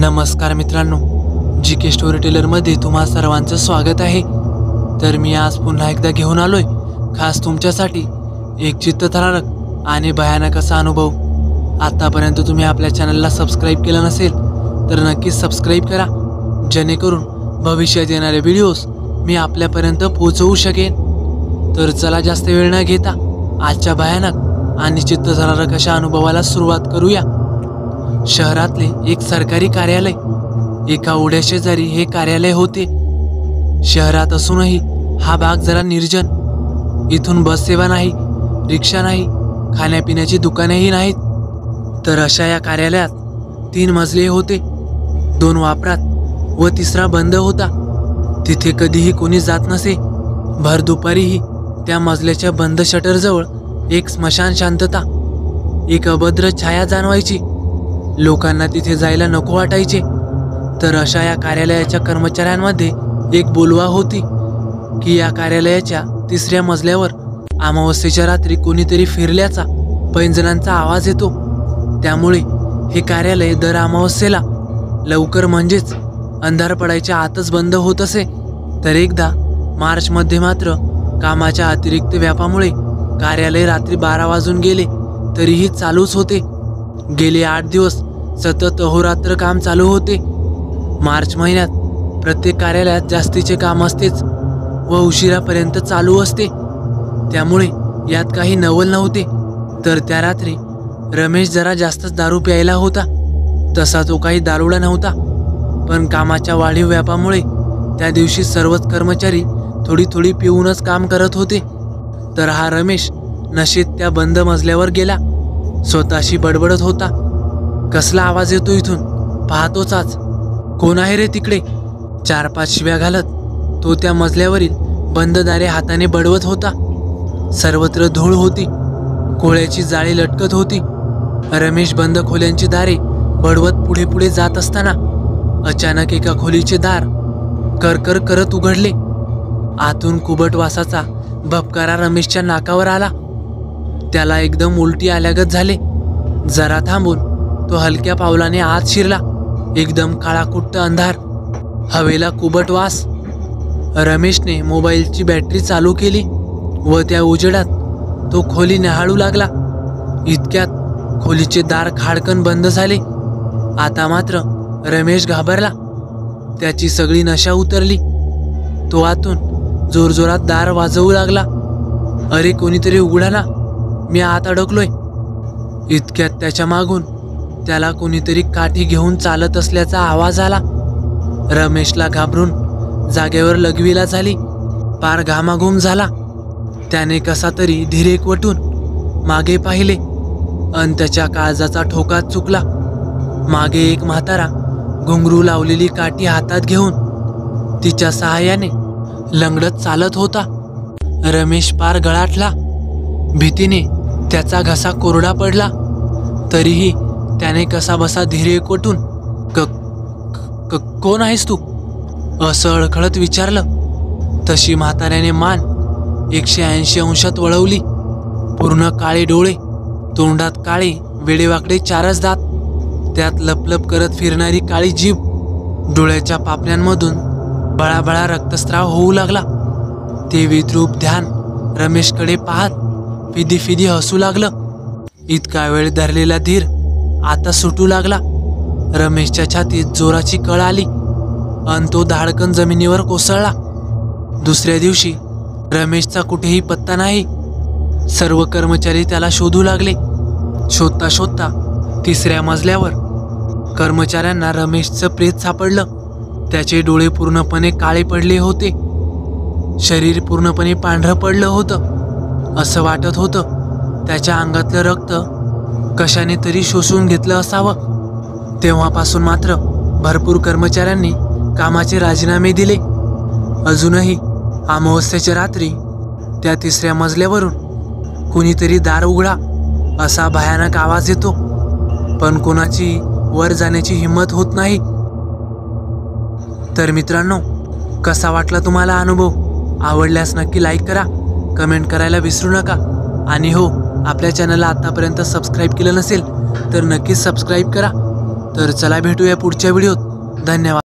नमस्कार मित्रांनो, GK story टेलरमध्ये तुम्हा सर्वांचं स्वागत आहे। तर मी आज पुन्हा एकदा घेऊन आलोय खास तुमच्यासाठी एक चित्तथरारक आणि भयानक असा अनुभव। आतापर्यंत तुम्ही आपल्या चॅनलला सबस्क्राइब केलं नसेल तर नक्कीच सबस्क्राइब करा, जेणेकरून भविष्यात येणारे व्हिडिओज मी आपल्यापर्यंत पोहोचवू शकेन। तर चला जास्त वेळ न घेता आजच्या भयानक आणि चित्तथरारक अशा अनुभवाला सुरुवात करूया। शहरातले एक सरकारी कार्यालय, एका ओढ्या शेजारी हे कार्यालय होते। शहरात असूनही हा भाग जरा निर्जन। इथून बस सेवा नाही, रिक्षा नाही, खाण्यापिण्याची दुकानेही नाहीत। तर अशा या कार्यालयात 3 मजले होते, 2 वापरात व तिसरा बंद होता। तिथे कधीही कोणी जात नसे। भर दुपारीही त्या मजल्याच्या बंद शटरजवळ एक स्मशान शांतता, एक अभद्र छाया जाणवायची। लोकांना तिथे जायला नको वाटायचे। तर अशा या कार्यालयाच्या कर्मचाऱ्यांमध्ये एक बोलवा होती की या कार्यालयाच्या 3ऱ्या मजल्यावर अमावस्येच्या रात्री कोणीतरी फिरल्याचा पैंजणांचा आवाज येतो। त्यामुळे हे कार्यालय दर अमावस्येला लवकर म्हणजेच अंधार पडायच्या आतच बंद होत असे। तर एकदा मार्चमध्ये मात्र कामाच्या अतिरिक्त व्यापामुळे कार्यालय रात्री 12 वाजून गेले तरीही चालूच होते। गेले 8 दिवस सतत अहोरात्र काम चालू होते। मार्च महिन्यात प्रत्येक कार्यालयात जास्तीचे काम असतेच व उशिरापर्यंत चालू असते, त्यामुळे यात काही नवल नव्हते। तर त्या रात्री रमेश जरा जास्तच दारू प्यायला होता। तसा तो काही दारुडा नव्हता, पण कामाच्या वाढीव व्यापामुळे त्या दिवशी सर्वच कर्मचारी थोडी थोडी पिऊनच काम करत होते। तर हा रमेश नशेत त्या बंद मजल्यावर गेला। स्वतःशी बडबडत होता, कसला आवाज येतो इथून, पाहतोच आज, कोण आहे रे तिकडे। 4-5 शिव्या घालत तो त्या मजल्यावरील बंद दारे हाताने बडवत होता। सर्वत्र धूळ होती, कोळ्याची जाळी लटकत होती। रमेश बंद खोल्यांची दारे बडवत पुढे पुढे जात असताना अचानक एका खोलीचे दार करकर करत उघडले। आतून कुबट वासाचा भपकारा रमेशच्या नाकावर आला। त्याला एकदम उलटी आल्यागत झाले। जरा थांबून तो हलक्या पावलाने आत शिरला। एकदम काळाकुट्ट अंधार, हवेला कुबट वास। रमेशने मोबाईलची बॅटरी चालू केली व त्या उजेडात तो खोली न्याहाळू लागला। इतक्यात खोलीचे दार खाडकन बंद झाले। आता मात्र रमेश घाबरला, त्याची सगळी नशा उतरली। तो आतून जोरजोरात दार वाजवू लागला, अरे कोणीतरी उघडा ना, मी आत अडकलोय। इतक्यात त्याच्या मागून त्याला कोणीतरी काठी घेऊन चालत असल्याचा आवाज आला। रमेशला घाबरून जागेवर लघवीला झाली, पार घामाघूम झाला। त्याने कसा तरी धीर एकवटून मागे पाहिले अन त्याच्या काळजाचा ठोका चुकला। मागे एक म्हातारा घुंगरू लावलेली काठी हातात घेऊन तिच्या सहाय्याने लंगडत चालत होता। रमेश पार गळाटला। भीतीने त्याचा घसा कोरडा पडला, तरीही त्याने कसा बसा धीर एकवटून कोण आहेस तू, असं अडखळत विचारलं। तशी म्हाताऱ्याने मान 180 अंशात वळवली। पूर्ण काळे डोळे, तोंडात काळे वेडेवाकडे 4च दात, त्यात लपलप करत फिरणारी काळी जीभ। डोळ्याच्या पापण्यांमधून बळाबळा रक्तस्राव होऊ लागला। ते विद्रूप ध्यान रमेशकडे पाहत फिदी फिदी हसू लागलं। इतका वेळ धरलेला धीर आता सुटू लागला। रमेशच्या छातीत जोराची कळ आली अन तो धाडकन जमिनीवर कोसळला। दुसऱ्या दिवशी रमेशचा कुठेही पत्ता नाही। सर्व कर्मचारी त्याला शोधू लागले। शोधता शोधता 3ऱ्या मजल्यावर कर्मचाऱ्यांना रमेशचं प्रेत सापडलं। त्याचे डोळे पूर्णपणे काळे पडले होते, शरीर पूर्णपणे पांढरं पडलं होतं। असं वाटत होतं त्याच्या अंगातलं रक्त कशाने तरी शोषून घेतलं असावं। तेव्हापासून मात्र भरपूर कर्मचाऱ्यांनी कामाचे राजीनामे दिले। अजूनही अमावस्येच्या रात्री त्या 3ऱ्या मजल्यावरून कुणीतरी दार उघडा असा भयानक आवाज येतो, पण कोणाची वर जाण्याची हिंमत होत नाही। तर मित्रांनो, कसा वाटला तुम्हाला अनुभव? आवडल्यास नक्की लाईक करा, कमेंट करायला विसरू नका। आणि हो, आपल्या चॅनलला आतापर्यंत सबस्क्राईब केलं नसेल तर नक्कीच सबस्क्राईब करा। तर चला भेटूया पुढच्या व्हिडिओत. धन्यवाद.